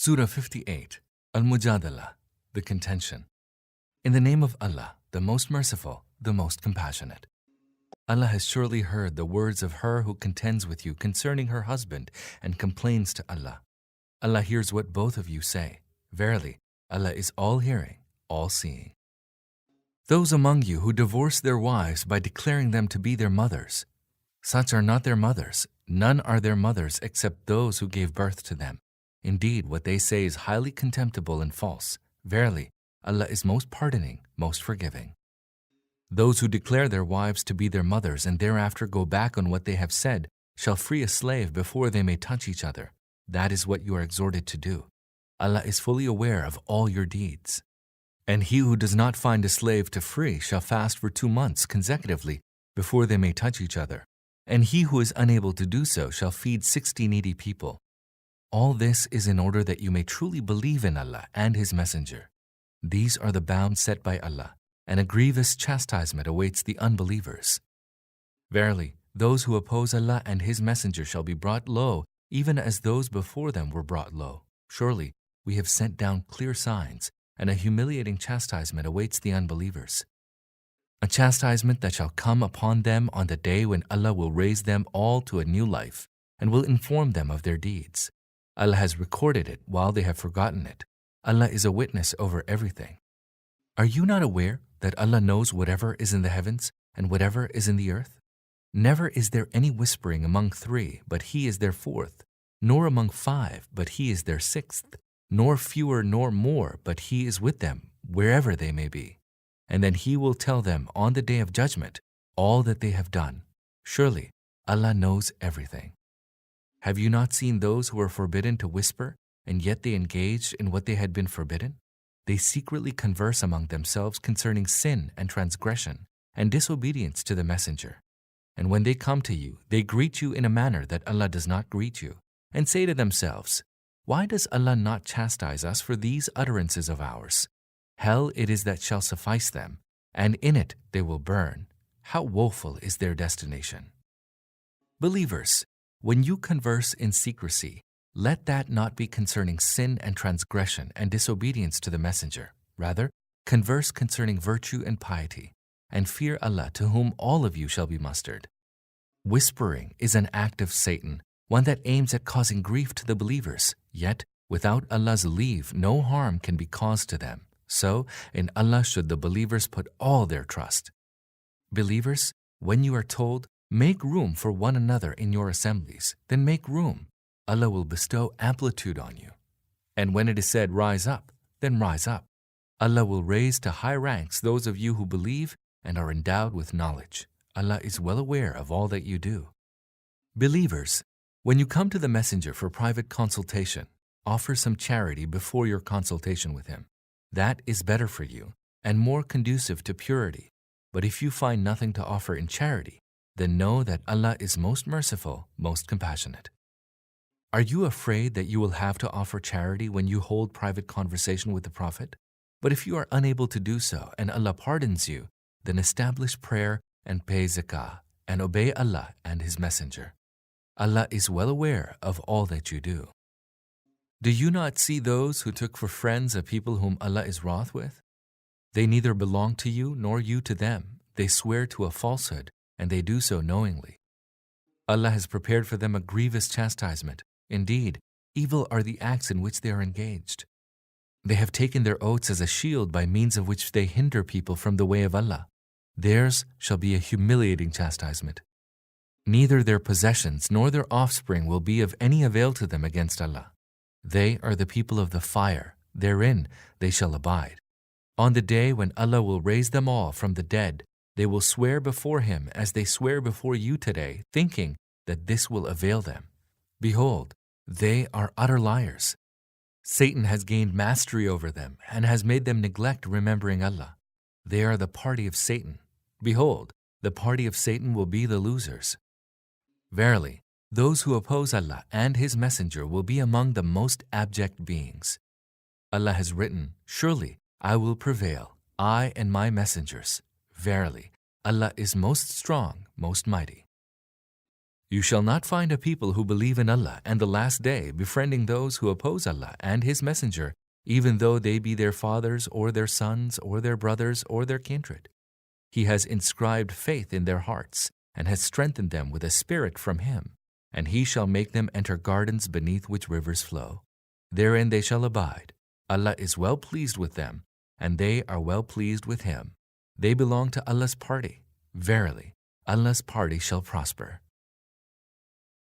Surah 58, Al-Mujadala, the contention. In the name of Allah, the most merciful, the most compassionate. Allah has surely heard the words of her who contends with you concerning her husband and complains to Allah. Allah hears what both of you say. Verily, Allah is all-hearing, all-seeing. Those among you who divorce their wives by declaring them to be their mothers, such are not their mothers, none are their mothers except those who gave birth to them. Indeed, what they say is highly contemptible and false. Verily, Allah is most pardoning, most forgiving. Those who declare their wives to be their mothers and thereafter go back on what they have said shall free a slave before they may touch each other. That is what you are exhorted to do. Allah is fully aware of all your deeds. And he who does not find a slave to free shall fast for 2 months consecutively before they may touch each other. And he who is unable to do so shall feed 60 needy people. All this is in order that you may truly believe in Allah and His Messenger. These are the bounds set by Allah, and a grievous chastisement awaits the unbelievers. Verily, those who oppose Allah and His Messenger shall be brought low, even as those before them were brought low. Surely, we have sent down clear signs, and a humiliating chastisement awaits the unbelievers. A chastisement that shall come upon them on the day when Allah will raise them all to a new life, and will inform them of their deeds. Allah has recorded it while they have forgotten it. Allah is a witness over everything. Are you not aware that Allah knows whatever is in the heavens and whatever is in the earth? Never is there any whispering among 3, but He is their 4th, nor among 5, but He is their 6th, nor fewer nor more, but He is with them wherever they may be. And then He will tell them on the day of judgment all that they have done. Surely Allah knows everything. Have you not seen those who were forbidden to whisper, and yet they engaged in what they had been forbidden? They secretly converse among themselves concerning sin and transgression and disobedience to the Messenger. And when they come to you, they greet you in a manner that Allah does not greet you, and say to themselves, why does Allah not chastise us for these utterances of ours? Hell it is that shall suffice them, and in it they will burn. How woeful is their destination. Believers, when you converse in secrecy, let that not be concerning sin and transgression and disobedience to the Messenger. Rather, converse concerning virtue and piety, and fear Allah to whom all of you shall be mustered. Whispering is an act of Satan, one that aims at causing grief to the believers, yet without Allah's leave no harm can be caused to them. So, in Allah should the believers put all their trust. Believers, when you are told, make room for one another in your assemblies, then make room. Allah will bestow amplitude on you. And when it is said, rise up, then rise up. Allah will raise to high ranks those of you who believe and are endowed with knowledge. Allah is well aware of all that you do. Believers, when you come to the Messenger for private consultation, offer some charity before your consultation with him. That is better for you and more conducive to purity. But if you find nothing to offer in charity, then know that Allah is most merciful, most compassionate. Are you afraid that you will have to offer charity when you hold private conversation with the Prophet? But if you are unable to do so and Allah pardons you, then establish prayer and pay zakah and obey Allah and His Messenger. Allah is well aware of all that you do. Do you not see those who took for friends a people whom Allah is wroth with? They neither belong to you nor you to them. They swear to a falsehood, and they do so knowingly. Allah has prepared for them a grievous chastisement. Indeed, evil are the acts in which they are engaged. They have taken their oaths as a shield by means of which they hinder people from the way of Allah. Theirs shall be a humiliating chastisement. Neither their possessions nor their offspring will be of any avail to them against Allah. They are the people of the fire. Therein they shall abide. On the day when Allah will raise them all from the dead, they will swear before Him as they swear before you today, thinking that this will avail them. Behold, they are utter liars. Satan has gained mastery over them and has made them neglect remembering Allah. They are the party of Satan. Behold, the party of Satan will be the losers. Verily, those who oppose Allah and His Messenger will be among the most abject beings. Allah has written, surely I will prevail, I and my messengers. Verily, Allah is most strong, most mighty. You shall not find a people who believe in Allah and the last day befriending those who oppose Allah and His Messenger, even though they be their fathers or their sons or their brothers or their kindred. He has inscribed faith in their hearts and has strengthened them with a spirit from Him, and He shall make them enter gardens beneath which rivers flow. Therein they shall abide. Allah is well pleased with them, and they are well pleased with Him. They belong to Allah's party. Verily, Allah's party shall prosper.